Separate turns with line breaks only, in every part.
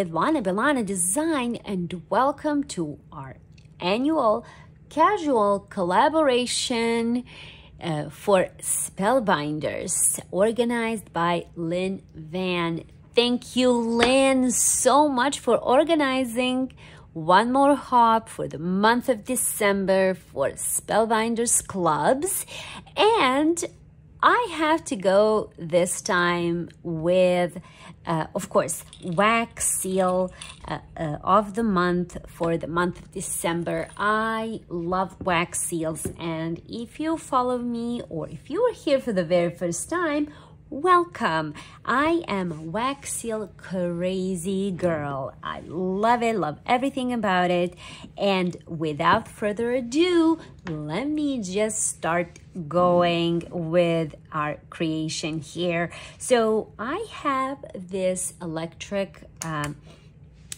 with Lana Belana Design, and welcome to our annual casual collaboration for Spellbinders, organized by Lynn Van. Thank you, Lynn, so much for organizing one more hop for the month of December for Spellbinders clubs. And I have to go this time with, of course, Wax Seal of the month for the month of December. I love wax seals, and if you follow me or if you are here for the very first time, welcome. I am a wax seal crazy girl. I love it, love everything about it. And without further ado, let me just start going with our creation here. So I have this electric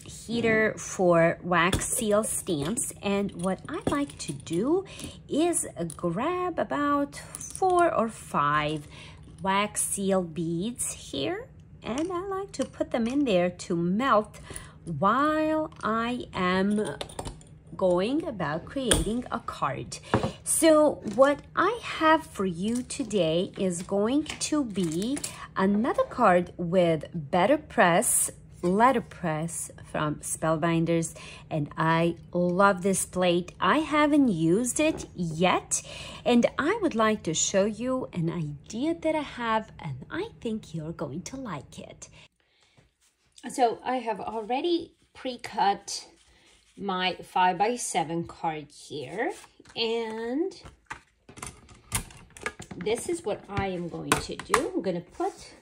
heater for wax seal stamps, and what I like to do is grab about 4 or 5 wax seal beads here, and I like to put them in there to melt while I am going about creating a card. So what I have for you today is going to be another card with BetterPress, Letterpress from Spellbinders, and I love this plate. I haven't used it yet, and I would like to show you an idea that I have, and I think you're going to like it. So I have already pre-cut my 5x7 card here, and this is what I am going to do. I'm going to put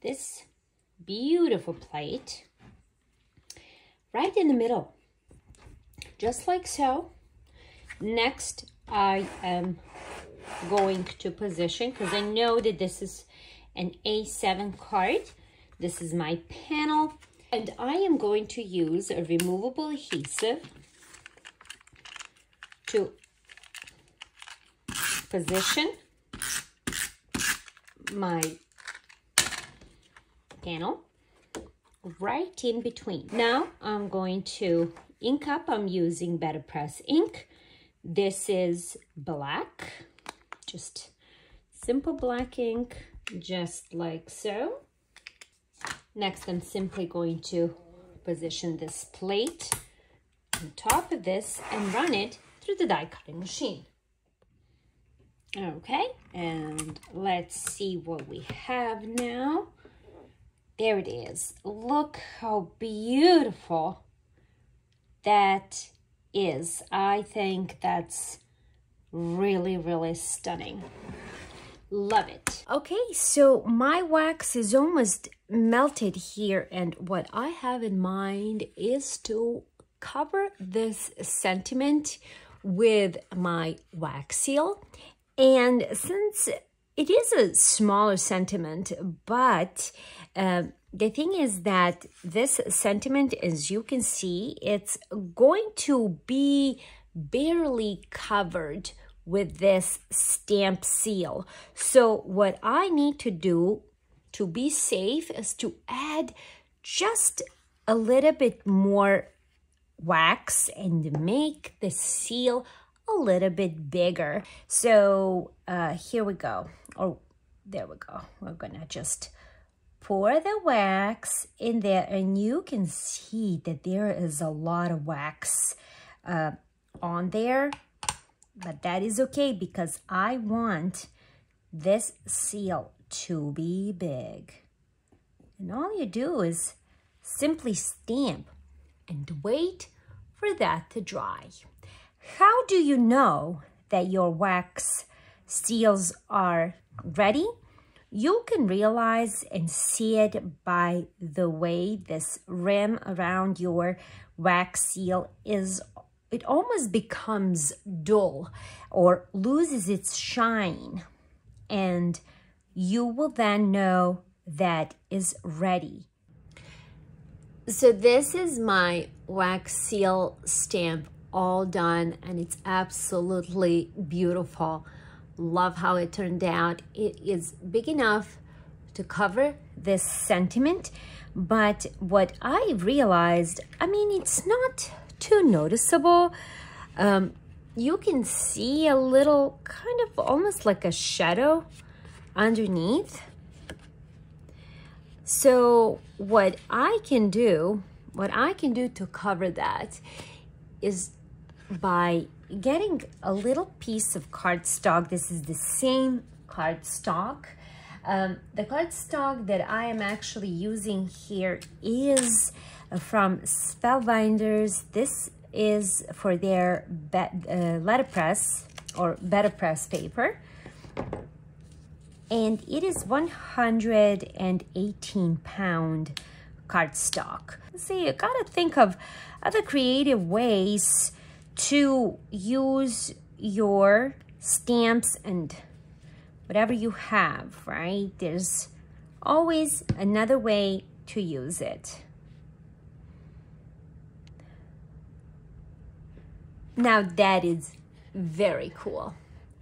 this beautiful plate right in the middle, just like so. Next, I am going to position, because I know that this is an A7 card. This is my panel, and I am going to use a removable adhesive to position my panel right in between. Now I'm going to ink up. I'm using BetterPress ink. This is black, just simple black ink, just like so. Next, I'm simply going to position this plate on top of this and run it through the die cutting machine. Okay, and let's see what we have now. There it is. Look how beautiful that is. I think that's really, really stunning. Love it. Okay, so my wax is almost melted here, and what I have in mind is to cover this sentiment with my wax seal. And since it is a smaller sentiment, but the thing is that this sentiment, as you can see, it's going to be barely covered with this stamp seal. So what I need to do to be safe is to add just a little bit more wax and make the seal a little bit bigger. So here we go. Oh, there we go. We're gonna just pour the wax in there, and you can see that there is a lot of wax on there, but that is okay because I want this seal to be big. And all you do is simply stamp and wait for that to dry. How do you know that your wax seals are ready? You can realize and see it by the way this rim around your wax seal is, it almost becomes dull or loses its shine, and you will then know that is ready. So this is my wax seal stamp all done, and it's absolutely beautiful. Love how it turned out. It is big enough to cover this sentiment, But what I realized, I mean, it's not too noticeable. You can see a little kind of almost like a shadow underneath. So what I can do to cover that is by getting a little piece of cardstock. This is the same cardstock. The cardstock that I am actually using here is from Spellbinders. This is for their Letterpress or BetterPress paper. And it is 118-pound cardstock. So you gotta think of other creative ways to use your stamps and whatever you have, right? There's always another way to use it. Now that is very cool.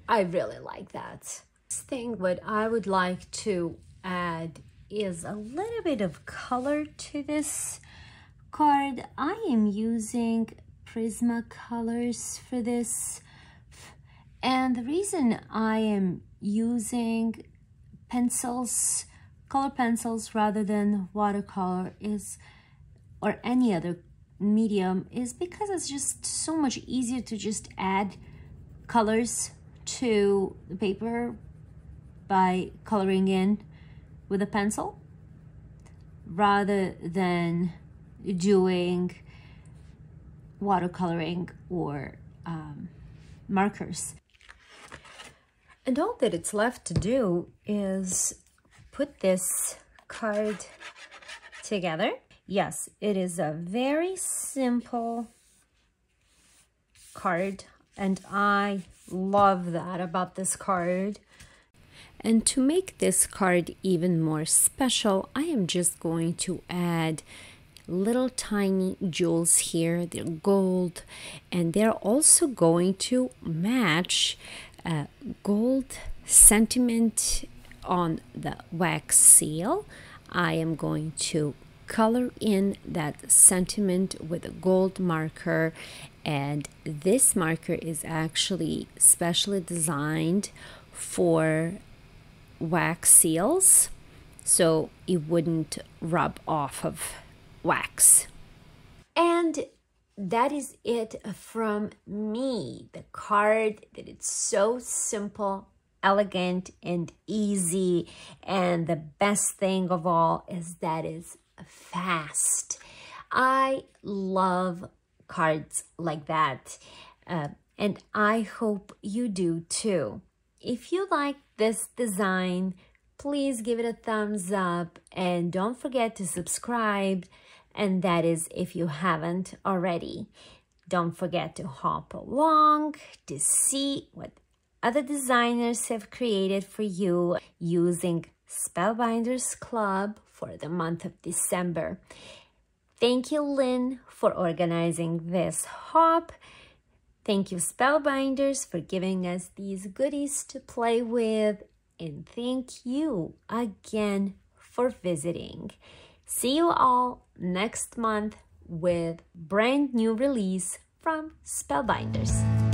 I really like that. Next thing what I would like to add is a little bit of color to this card. I am using Prismacolors for this, and the reason I am using pencils, color pencils rather than watercolor is, or any other medium, is because it's just so much easier to just add colors to the paper by coloring in with a pencil rather than doing watercoloring or markers. And all that it's left to do is put this card together. Yes, it is a very simple card, and I love that about this card. And to make this card even more special, I am just going to add little tiny jewels here. They're gold, and they're also going to match gold sentiment on the wax seal. I am going to color in that sentiment with a gold marker, and this marker is actually specially designed for wax seals, so it wouldn't rub off of wax. And that is it from me. The card that it's so simple, elegant, and easy, and the best thing of all is that it's fast. I love cards like that, and I hope you do too. If you like this design, please give it a thumbs up and don't forget to subscribe, and that is if you haven't already. Don't forget to hop along to see what other designers have created for you using Spellbinders Club for the month of December. Thank you, Lynn, for organizing this hop. Thank you, Spellbinders, for giving us these goodies to play with. And thank you again for visiting. See you all next month with brand new release from Spellbinders.